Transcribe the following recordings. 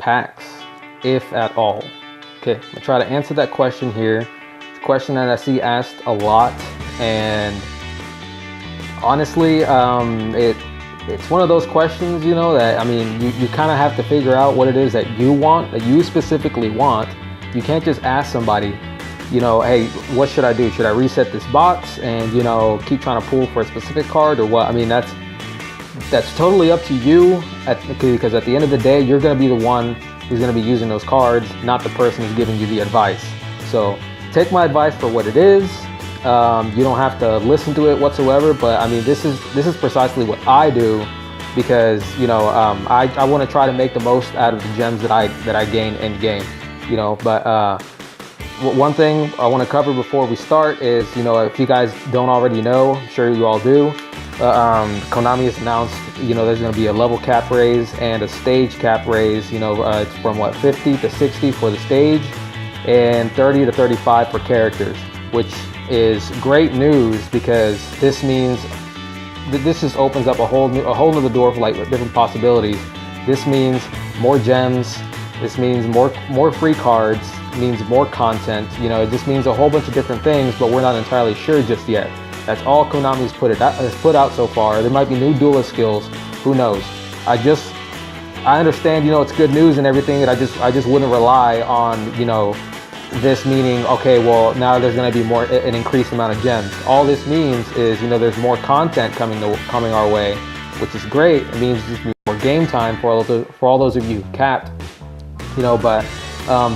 packs, if at all? Okay, I'm gonna try to answer that question here. It's a question that I see asked a lot, and honestly, it's one of those questions, you know, that, I mean, you kind of have to figure out what it is that you want, that you specifically want. You can't just ask somebody, you know, hey, what should I do? Should I reset this box and, you know, keep trying to pull for a specific card or what? I mean, that's totally up to you, because at the end of the day, you're going to be the one who's going to be using those cards, not the person who's giving you the advice. So take my advice for what it is. You don't have to listen to it whatsoever, but I mean, this is precisely what I do, because, you know, I want to try to make the most out of the gems that I gain in game, you know. But one thing I want to cover before we start is, you know, if you guys don't already know, I'm sure you all do, Konami has announced, you know, there's going to be a level cap raise and a stage cap raise. You know, it's from what, 50 to 60 for the stage and 30 to 35 for characters, which is great news, because this means this just opens up a whole nother door for like different possibilities. This means more gems. This means more free cards. Means more content. You know, it just means a whole bunch of different things, but we're not entirely sure just yet. That's all Konami's put out so far. There might be new duelist skills. Who knows? I understand, you know, it's good news and everything, and I just wouldn't rely on, you know, this meaning, okay, well, now there's going to be an increased amount of gems. All this means is, you know, there's more content coming our way, which is great. It means just more game time for all those of you who capped, you know. But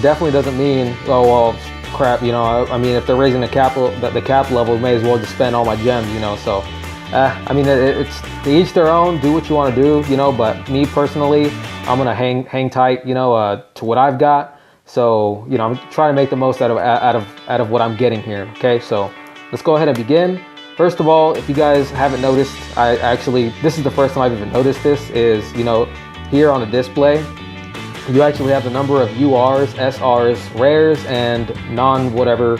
definitely doesn't mean, oh well, crap, you know. I mean, if they're raising the cap level, may as well just spend all my gems, you know. So I mean, it's to each their own. Do what you want to do, you know. But me personally, I'm gonna hang tight, you know, to what I've got. So, you know, I'm trying to make the most out of what I'm getting here. Okay, so let's go ahead and begin. First of all, if you guys haven't noticed, this is the first time I've even noticed this, is, you know, here on the display, you actually have the number of URs, SRs, rares, and non-foil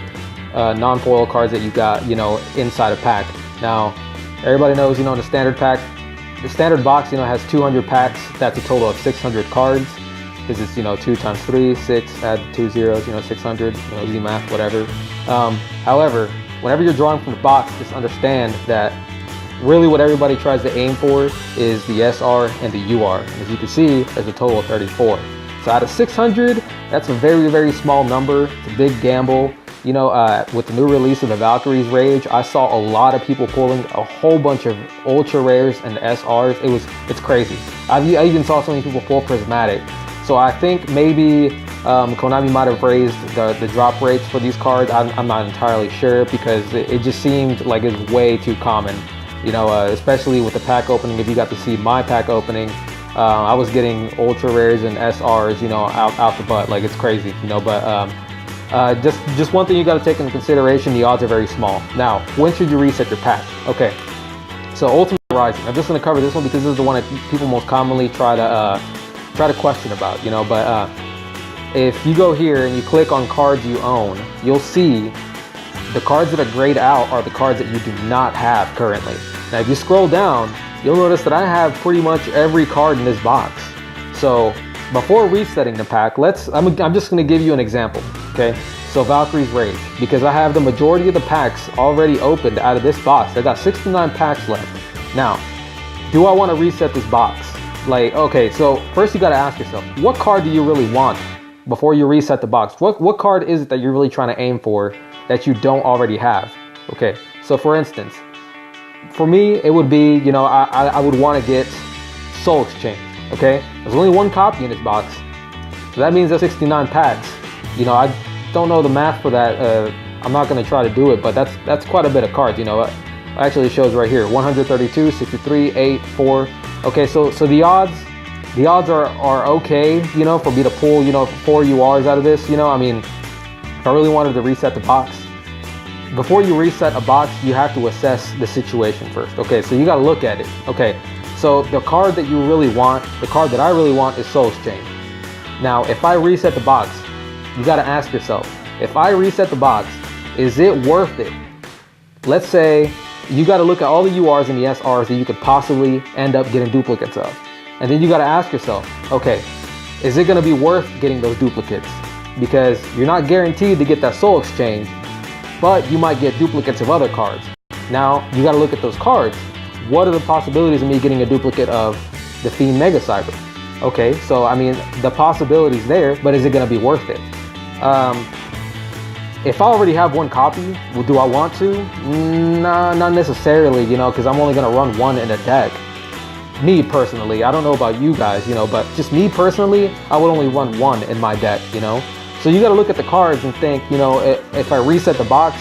cards that you got, you know, inside a pack. Now, everybody knows, you know, in the standard pack, the standard box, you know, has 200 packs. That's a total of 600 cards. Because it's, you know, 2 times 3, 6, add 2 zeros, you know, 600, you know, easy math, whatever. However, whenever you're drawing from the box, just understand that really what everybody tries to aim for is the SR and the UR. As you can see, there's a total of 34. So out of 600, that's a very, very small number. It's a big gamble. You know, with the new release of the Valkyrie's Rage, I saw a lot of people pulling a whole bunch of ultra rares and SRs. It's crazy. I even saw so many people pull prismatic. So I think maybe Konami might have raised the drop rates for these cards. I'm not entirely sure, because it just seemed like it's way too common. You know, especially with the pack opening. If you got to see my pack opening, I was getting ultra rares and SRs, you know, out the butt. Like, it's crazy, you know. But just one thing you got to take into consideration: the odds are very small. Now, when should you reset your pack? Okay, so Ultimate Rising. I'm just going to cover this one because this is the one that people most commonly try to question about, you know. But if you go here and you click on cards you own, you'll see the cards that are grayed out are the cards that you do not have currently. Now, if you scroll down, you'll notice that I have pretty much every card in this box. So before resetting the pack, I'm just going to give you an example. Okay, so Valkyrie's Rage, because I have the majority of the packs already opened out of this box. I got 69 packs left. Now, do I want to reset this box? Like, okay, so first you got to ask yourself, what card do you really want before you reset the box? What card is it that you're really trying to aim for that you don't already have? Okay, so for instance, for me, it would be, you know, I would want to get Soul Exchange. Okay, there's only one copy in this box, so that means there's 69 packs. You know, I don't know the math for that. I'm not going to try to do it, but that's quite a bit of cards. You know, actually it shows right here: 132, 63, 8, 4. Okay, so the odds are okay, you know, for me to pull, you know, 4 URs out of this. You know, I mean, if I really wanted to reset the box, before you reset a box, you have to assess the situation first. Okay, so you got to look at it. Okay, so the card that you really want, the card that I really want, is Soul Exchange. Now, if I reset the box, you got to ask yourself, if I reset the box, is it worth it? Let's say you got to look at all the URs and the SRs that you could possibly end up getting duplicates of. And then you got to ask yourself, okay, is it going to be worth getting those duplicates? Because you're not guaranteed to get that soul exchange, but you might get duplicates of other cards. Now, you got to look at those cards. What are the possibilities of me getting a duplicate of the Fiend Mega Cyber? Okay, so I mean, the possibility's there, but is it going to be worth it? If I already have one copy, well, do I want to? Nah, not necessarily, you know, because I'm only going to run one in a deck. Me personally, I don't know about you guys, you know, but just me personally, I would only run one in my deck, you know. So you got to look at the cards and think, you know, if I reset the box,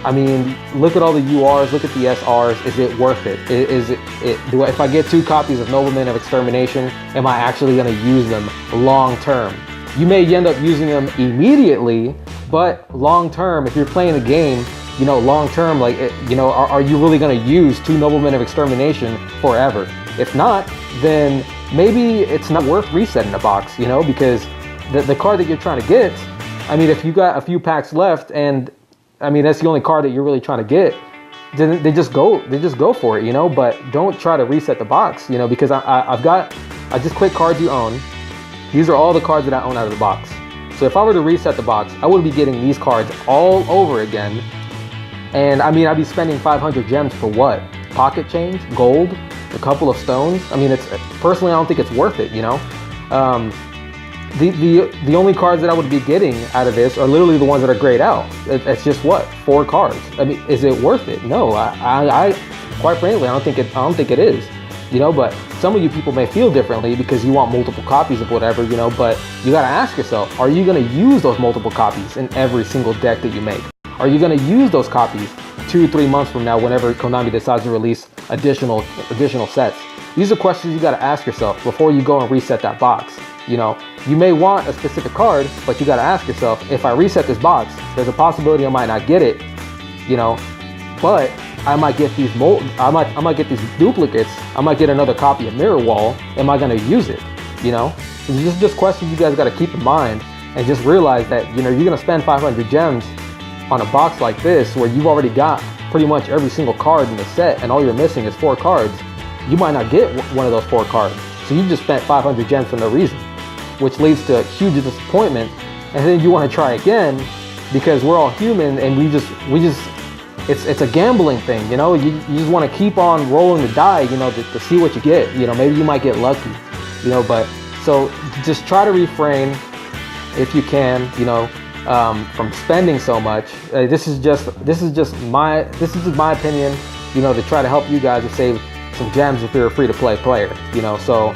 I mean, look at all the URs, look at the SRs. Is it worth it? If I get 2 copies of Nobleman of Extermination, am I actually going to use them long term? You may end up using them immediately, but long term, if you're playing the game, you know, long term, like, you know, are you really going to use 2 Noblemen of Extermination forever? If not, then maybe it's not worth resetting the box, you know, because the card that you're trying to get, I mean, if you got a few packs left and I mean, that's the only card that you're really trying to get, then they just go for it, you know, but don't try to reset the box, you know, because I just click cards you own. These are all the cards that I own out of the box. So if I were to reset the box, I would be getting these cards all over again. And I mean, I'd be spending 500 gems for what? Pocket change, gold, a couple of stones. I mean, personally, I don't think it's worth it, you know. The only cards that I would be getting out of this are literally the ones that are grayed out. It's just what, 4 cards. I mean, is it worth it? No, I quite frankly, I don't think it is. You know, but some of you people may feel differently because you want multiple copies of whatever, you know. But you gotta ask yourself: are you gonna use those multiple copies in every single deck that you make? Are you gonna use those copies 2-3 months from now, whenever Konami decides to release additional sets? These are questions you gotta ask yourself before you go and reset that box. You know, you may want a specific card, but you got to ask yourself, if I reset this box, there's a possibility I might not get it, you know, but I might get these I might get these duplicates. I might get another copy of Mirror Wall. Am I going to use it? You know, so this is just questions you guys got to keep in mind, and just realize that, you know, you're going to spend 500 gems on a box like this where you've already got pretty much every single card in the set, and all you're missing is 4 cards. You might not get one of those 4 cards, so you just spent 500 gems for no reason, which leads to huge disappointment. And then you want to try again, because we're all human, and we just it's a gambling thing, you know. You just want to keep on rolling the die, you know, to see what you get. You know, maybe you might get lucky, you know. But so just try to refrain if you can, you know, from spending so much. This is just my opinion, you know, to try to help you guys to save some gems if you're a free-to-play player, you know. So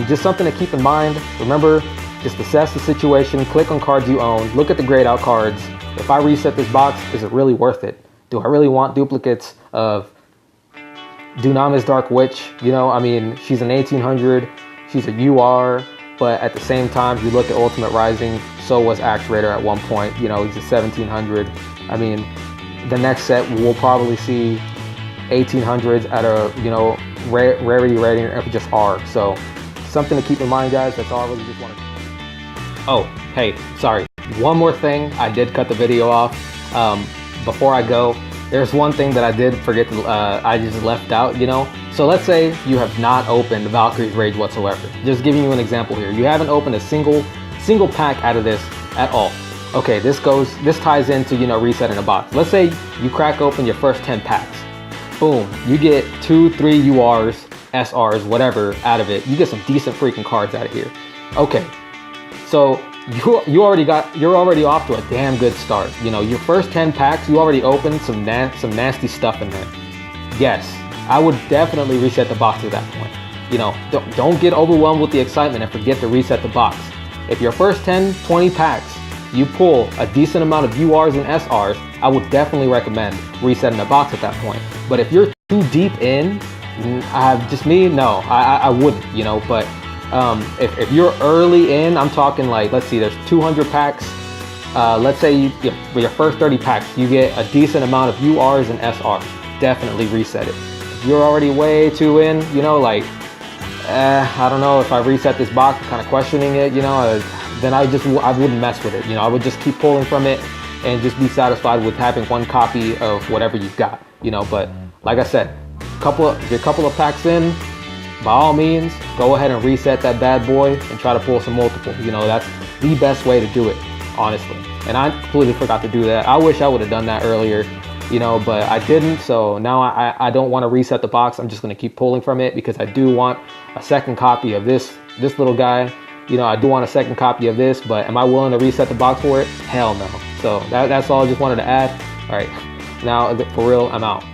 just something to keep in mind. Remember, just assess the situation, click on cards you own, look at the grayed out cards. If I reset this box, is it really worth it? Do I really want duplicates of Dunamis Dark Witch? You know, I mean, she's an 1800, she's a UR, but at the same time, if you look at Ultimate Rising, so was Axe Raider at one point, you know, he's a 1700. I mean, the next set, we'll probably see 1800s at a, you know, rarity rating of just R. So something to keep in mind, guys. That's all I really just wanted. Oh, hey, sorry. One more thing. I did cut the video off. Before I go, there's one thing that I did forget to, I just left out, you know. So let's say you have not opened Valkyrie's Rage whatsoever. Just giving you an example here. You haven't opened a single pack out of this at all. Okay, this ties into, you know, resetting a box. Let's say you crack open your first 10 packs. Boom, you get 2-3 URs, SRs, whatever out of it. You get some decent freaking cards out of here. Okay, so you're already off to a damn good start. You know, your first 10 packs, you already opened some nasty stuff in there. Yes, I would definitely reset the box at that point. You know, don't get overwhelmed with the excitement and forget to reset the box. If your first 10, 20 packs, you pull a decent amount of URs and SRs, I would definitely recommend resetting the box at that point. But if you're too deep in, just me, no, I wouldn't, you know. But if you're early in, I'm talking like, let's see, there's 200 packs. Let's say for your first 30 packs, you get a decent amount of URs and SRs. Definitely reset it. If you're already way too in, you know, like, I don't know, if I reset this box, kind of questioning it, you know, then I wouldn't mess with it. You know, I would just keep pulling from it and just be satisfied with having one copy of whatever you've got, you know. But like I said, you're a couple of packs in, by all means, go ahead and reset that bad boy and try to pull some multiple. You know, that's the best way to do it, honestly. And I completely forgot to do that. I wish I would have done that earlier, you know, but I didn't. So now I don't want to reset the box. I'm just going to keep pulling from it because I do want a second copy of this little guy. You know, I do want a second copy of this, but am I willing to reset the box for it? Hell no. So that's all I just wanted to add. All right, now for real, I'm out.